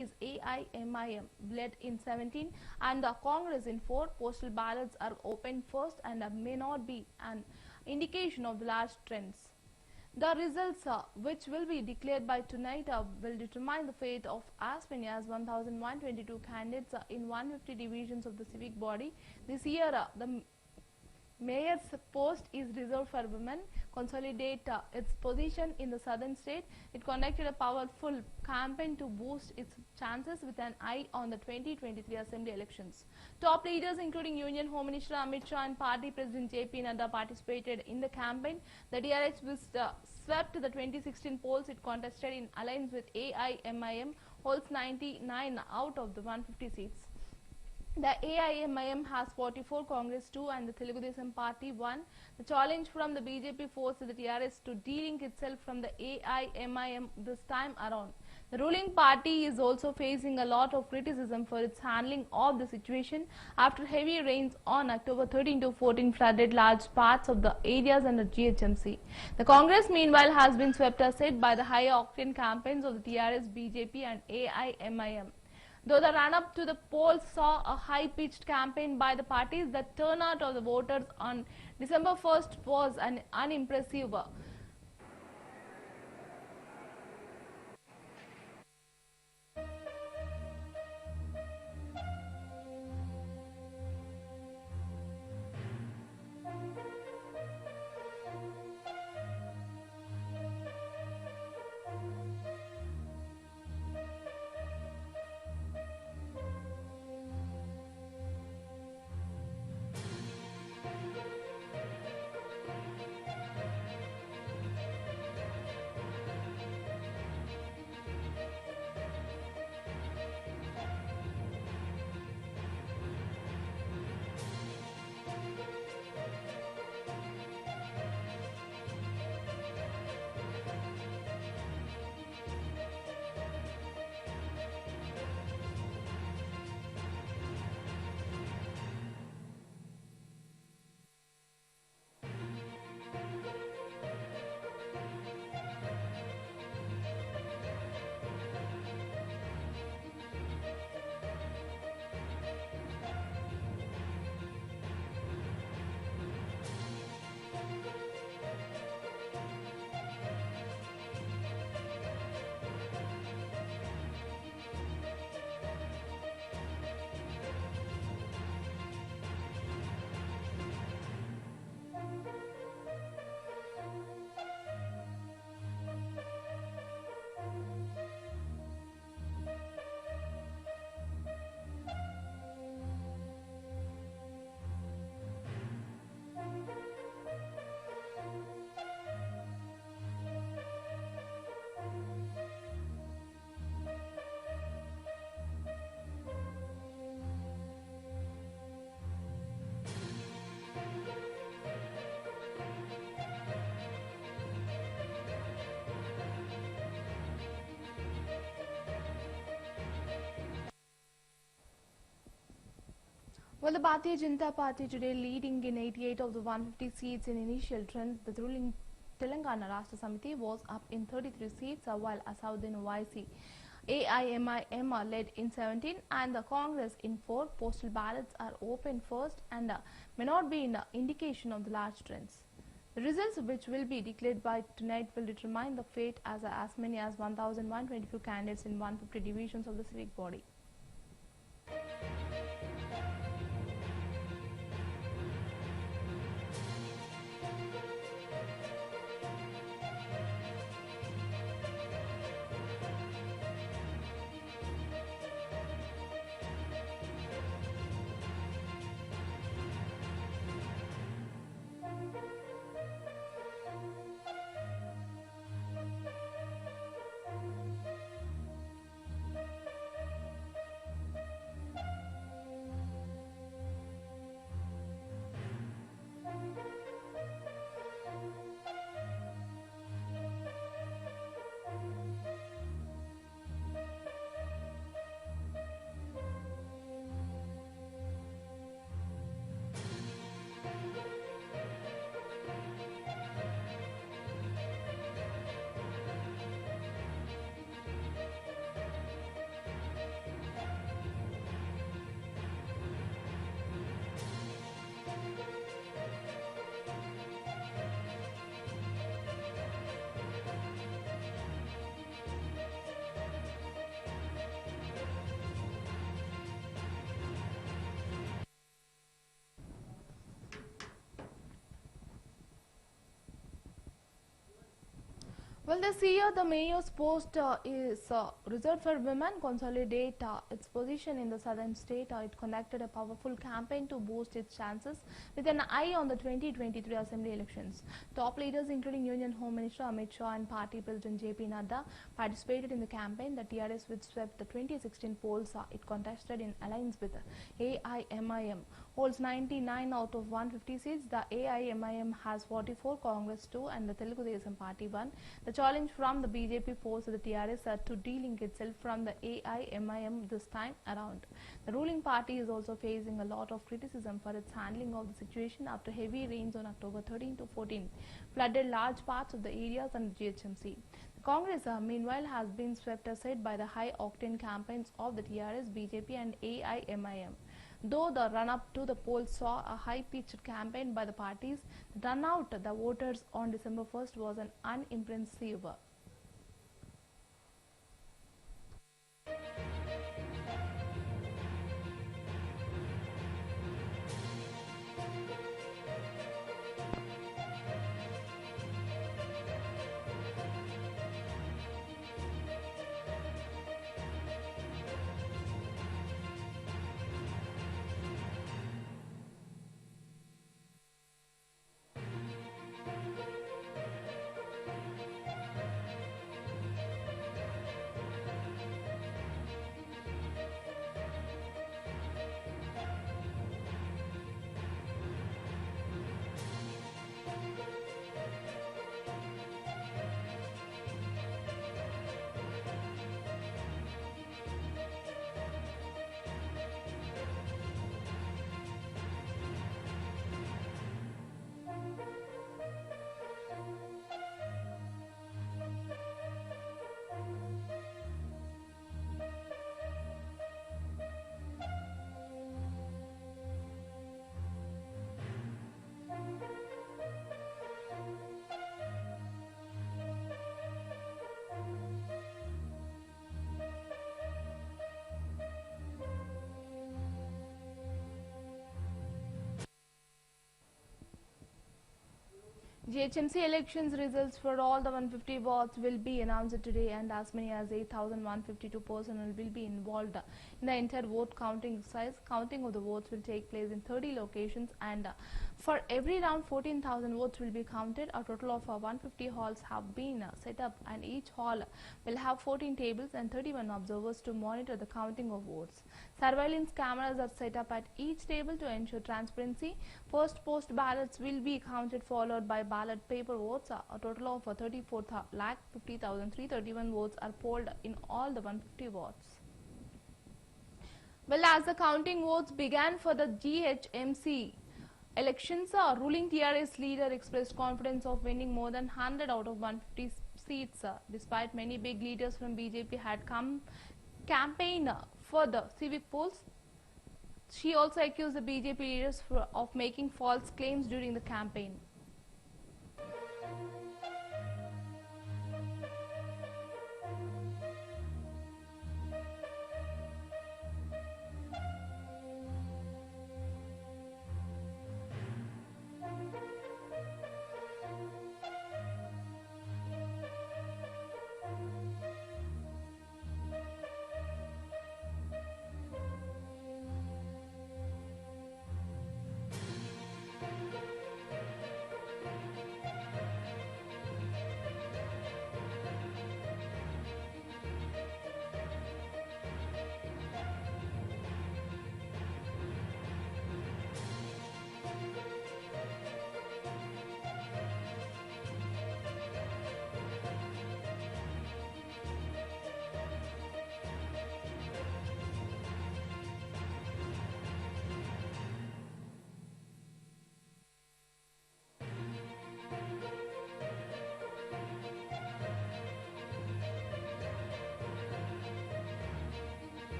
is AIMIM led in 17 and the Congress in 4. Postal ballots are opened first and may not be an indication of the large trends. The results, which will be declared by tonight, will determine the fate of as many as 1,122 candidates in 150 divisions of the civic body. This year, the mayor's post is reserved for women. Consolidate its position in the southern state. It conducted a powerful campaign to boost its chances with an eye on the 2023 assembly elections. Top leaders including Union Home Minister Amit Shah and Party President JP Nadda participated in the campaign. The DRH swept the 2016 polls it contested in alliance with AIMIM, holds 99 out of the 150 seats. The AIMIM has 44, Congress 2 and the Telugu Desam Party 1. The challenge from the BJP forced the TRS to de-link itself from the AIMIM this time around. The ruling party is also facing a lot of criticism for its handling of the situation after heavy rains on October 13 to 14 flooded large parts of the areas under GHMC. The Congress meanwhile has been swept aside by the high-octane campaigns of the TRS, BJP and AIMIM. Though the run-up to the polls saw a high-pitched campaign by the parties, the turnout of the voters on December 1st was unimpressive. Well, the Bharatiya Janata Party today leading in 88 of the 150 seats in initial trends. The ruling Telangana Rashtra Samiti was up in 33 seats, while Asauddin Owaisi AIMIM led in 17 and the Congress in 4. Postal ballots are open first and may not be an indication of the large trends. The results, which will be declared by tonight, will determine the fate as many as 1,122 candidates in 150 divisions of the civic body. Well, this year the mayor's post is reserved for women. Consolidate its position in the southern state. It conducted a powerful campaign to boost its chances with an eye on the 2023 assembly elections. Top leaders including Union Home Minister Amit Shah and Party President JP Nadda participated in the campaign. The TRS, which swept the 2016 polls, it contested in alliance with AIMIM, holds 99 out of 150 seats. The AIMIM has 44, Congress 2 and the Telugu Desam Party 1. The challenge from the BJP forced the TRS to de-link itself from the AIMIM this time around. The ruling party is also facing a lot of criticism for its handling of the situation after heavy rains on October 13 to 14 flooded large parts of the areas under GHMC. The Congress, meanwhile, has been swept aside by the high-octane campaigns of the TRS, BJP and AIMIM. Though the run-up to the polls saw a high-pitched campaign by the parties, the turnout the voters on December 1st was an unimpressive. GHMC elections results for all the 150 wards will be announced today, and as many as 8,152 personnel will be involved in the entire vote counting exercise. Counting of the votes will take place in 30 locations, and for every round 14,000 votes will be counted. A total of 150 halls have been set up, and each hall will have 14 tables and 31 observers to monitor the counting of votes. Surveillance cameras are set up at each table to ensure transparency. First post ballots will be counted, followed by ballot paper votes. A total of 34,50,331 votes are polled in all the 150 wards. Well, as the counting votes began for the GHMC elections, ruling TRS leader expressed confidence of winning more than 100 out of 150 seats, despite many big leaders from BJP had come campaign for the civic polls. She also accused the BJP leaders of making false claims during the campaign.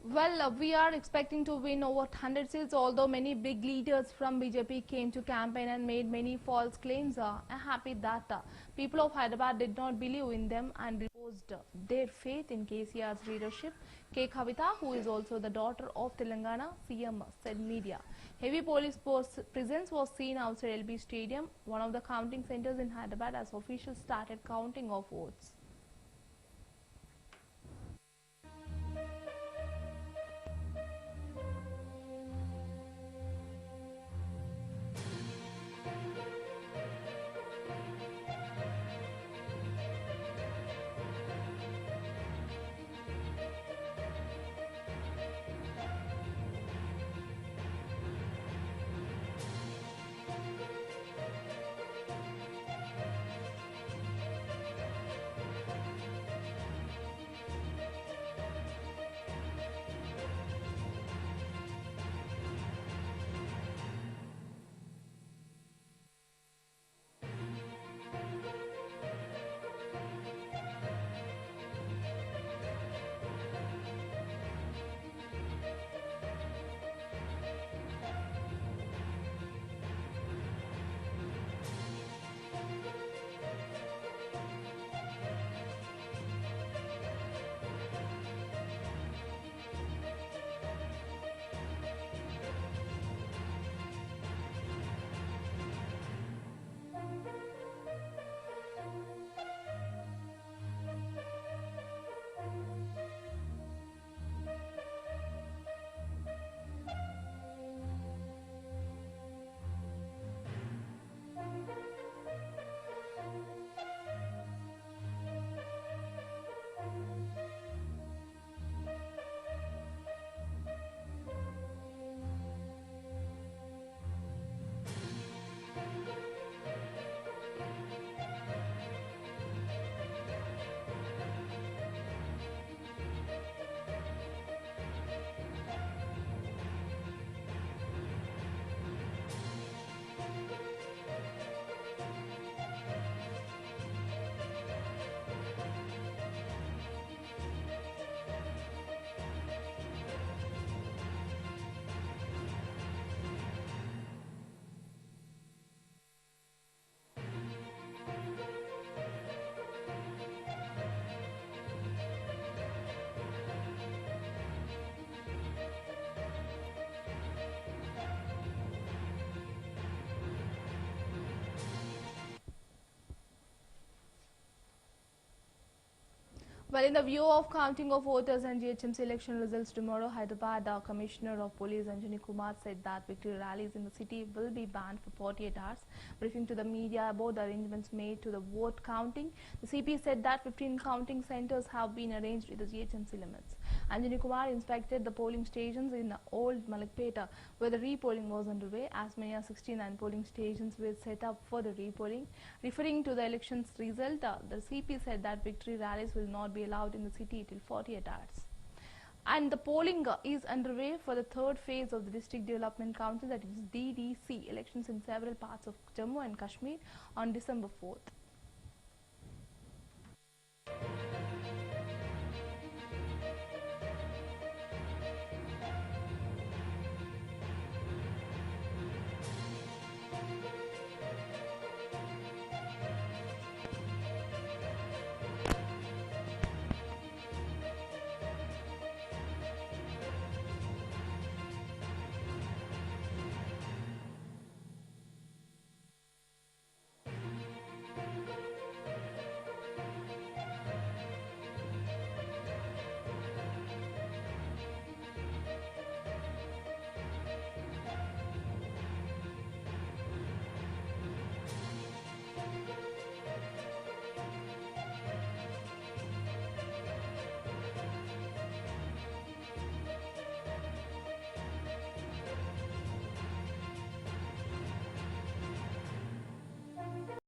Well, we are expecting to win over 100 seats, although many big leaders from BJP came to campaign and made many false claims. I'm happy that people of Hyderabad did not believe in them and Posed their faith in KCR's leadership. K. Kavita, who is also the daughter of Telangana CM, said media. Heavy police presence was seen outside LB Stadium, one of the counting centers in Hyderabad, as officials started counting of votes. Well, in the view of counting of voters and GHMC election results tomorrow, Hyderabad Commissioner of Police Anjani Kumar said that victory rallies in the city will be banned for 48 hours. Briefing to the media about the arrangements made to the vote counting, the CP said that 15 counting centers have been arranged with the GHMC limits. Anjani Kumar inspected the polling stations in Old Malakpeta, where the repolling was underway. As many as 69 polling stations were set up for the repolling. Referring to the election's result, the CP said that victory rallies will not be allowed in the city till 48 hours. And the polling is underway for the third phase of the District Development Council, that is DDC, elections in several parts of Jammu and Kashmir on December 4th.